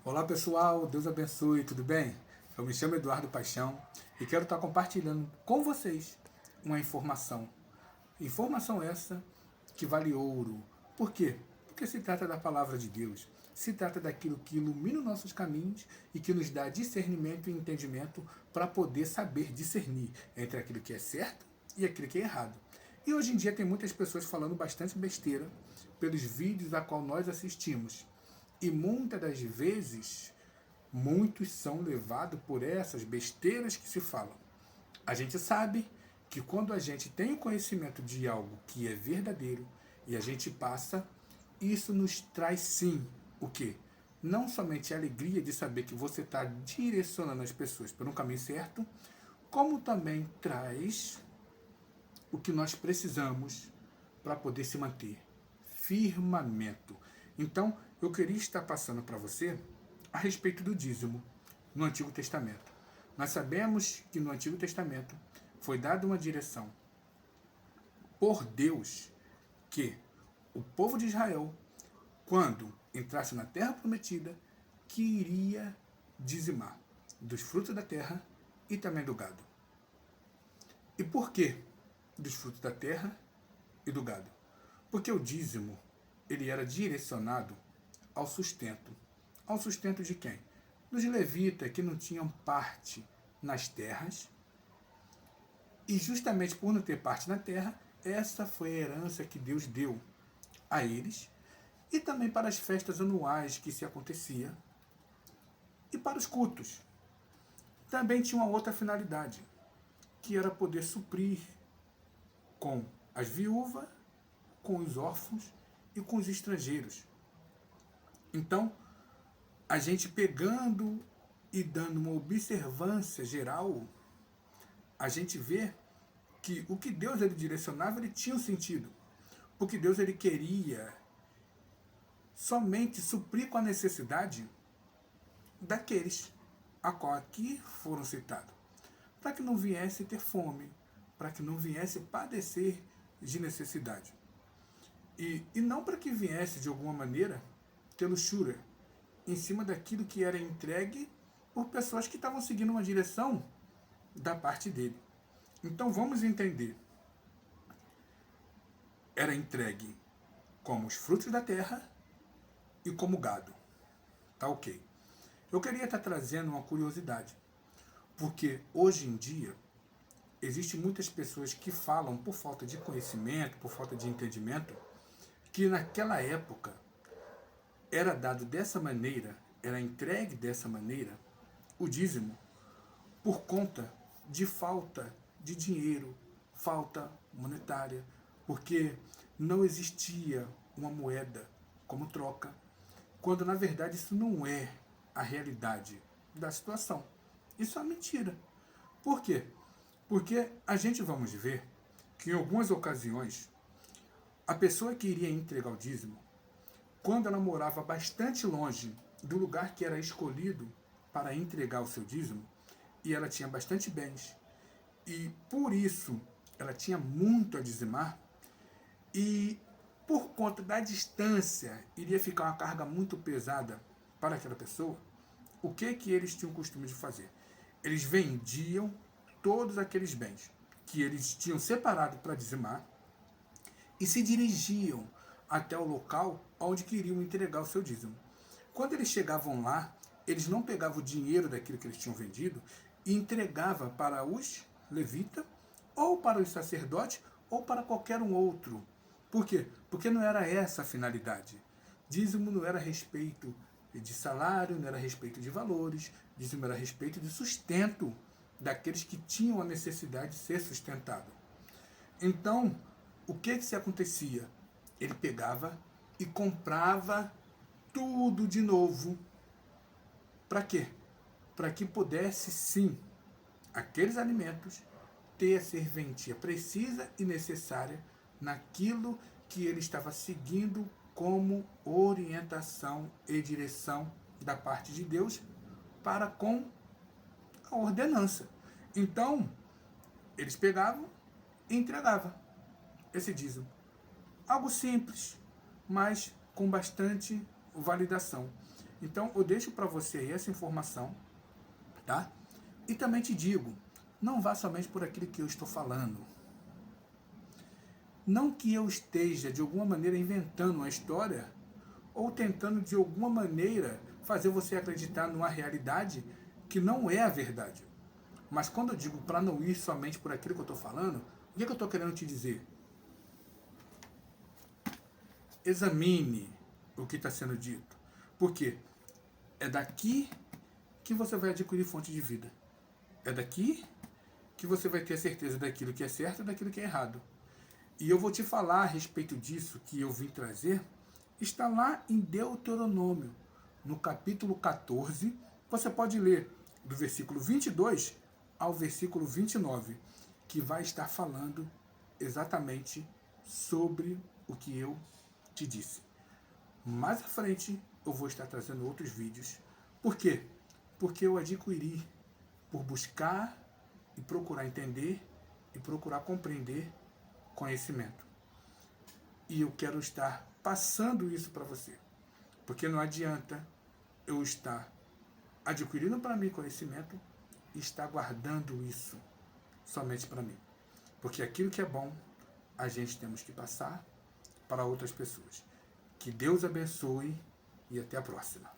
Olá pessoal, Deus abençoe, tudo bem? Eu me chamo Eduardo Paixão e quero estar compartilhando com vocês uma informação. Informação essa que vale ouro. Por quê? Porque se trata da palavra de Deus, se trata daquilo que ilumina os nossos caminhos e que nos dá discernimento e entendimento para poder saber discernir entre aquilo que é certo e aquilo que é errado. E hoje em dia tem muitas pessoas falando bastante besteira pelos vídeos a qual nós assistimos. E muitas das vezes, muitos são levados por essas besteiras que se falam. A gente sabe que quando a gente tem o conhecimento de algo que é verdadeiro e a gente passa, isso nos traz sim o quê? Não somente a alegria de saber que você está direcionando as pessoas para um caminho certo, como também traz o que nós precisamos para poder se manter. Firmamento. Então, eu queria estar passando para você a respeito do dízimo no Antigo Testamento. Nós sabemos que no Antigo Testamento foi dada uma direção por Deus que o povo de Israel, quando entrasse na terra prometida, que iria dizimar dos frutos da terra e também do gado. E por que dos frutos da terra e do gado? Porque o dízimo ele era direcionado ao sustento. Ao sustento de quem? Dos levitas que não tinham parte nas terras. E justamente por não ter parte na terra, essa foi a herança que Deus deu a eles. E também para as festas anuais que se acontecia. E para os cultos. Também tinha uma outra finalidade, que era poder suprir com as viúvas, com os órfãos e com os estrangeiros. Então, a gente pegando e dando uma observância geral, a gente vê que o que Deus ele direcionava, ele tinha um sentido. Porque Deus ele queria somente suprir com a necessidade daqueles a qual aqui foram citados. Para que não viesse ter fome, para que não viesse padecer de necessidade. E não para que viesse, de alguma maneira, ter luxúria em cima daquilo que era entregue por pessoas que estavam seguindo uma direção da parte dele. Então vamos entender. Era entregue como os frutos da terra e como gado. Tá ok. Eu queria estar trazendo uma curiosidade. Porque hoje em dia, existem muitas pessoas que falam por falta de conhecimento, por falta de entendimento, que naquela época era dado dessa maneira, era entregue dessa maneira, o dízimo, por conta de falta de dinheiro, falta monetária, porque não existia uma moeda como troca, quando na verdade isso não é a realidade da situação. Isso é mentira. Por quê? Porque a gente vamos ver que em algumas ocasiões a pessoa que iria entregar o dízimo, quando ela morava bastante longe do lugar que era escolhido para entregar o seu dízimo, e ela tinha bastante bens, e por isso ela tinha muito a dizimar, e por conta da distância iria ficar uma carga muito pesada para aquela pessoa, o que eles tinham o costume de fazer? Eles vendiam todos aqueles bens que eles tinham separado para dizimar e se dirigiam até o local onde queriam entregar o seu dízimo. Quando eles chegavam lá, eles não pegavam o dinheiro daquilo que eles tinham vendido e entregavam para os levitas, ou para os sacerdotes, ou para qualquer um outro. Por quê? Porque não era essa a finalidade. Dízimo não era a respeito de salário, não era a respeito de valores, dízimo era a respeito de sustento daqueles que tinham a necessidade de ser sustentado. Então, o que se acontecia? Ele pegava e comprava tudo de novo. Para quê? Para que pudesse, sim, aqueles alimentos ter a serventia precisa e necessária naquilo que ele estava seguindo como orientação e direção da parte de Deus para com a ordenança. Então, eles pegavam e entregavam esse dízimo. Algo simples, mas com bastante validação. Então, eu deixo para você aí essa informação, tá? E também te digo, não vá somente por aquilo que eu estou falando. Não que eu esteja, de alguma maneira, inventando uma história ou tentando, de alguma maneira, fazer você acreditar numa realidade que não é a verdade. Mas quando eu digo para não ir somente por aquilo que eu estou falando, o que eu estou querendo te dizer? Examine o que está sendo dito. Por quê? É daqui que você vai adquirir fonte de vida. É daqui que você vai ter a certeza daquilo que é certo e daquilo que é errado. E eu vou te falar a respeito disso que eu vim trazer. Está lá em Deuteronômio, no capítulo 14. Você pode ler do versículo 22 ao versículo 29, que vai estar falando exatamente sobre o que eu te disse. Mais à frente eu vou estar trazendo outros vídeos. Por quê? Porque eu adquiri por buscar e procurar entender e procurar compreender conhecimento. E eu quero estar passando isso para você. Porque não adianta eu estar adquirindo para mim conhecimento e estar guardando isso somente para mim. Porque aquilo que é bom, a gente temos que passar para outras pessoas. Que Deus abençoe e até a próxima.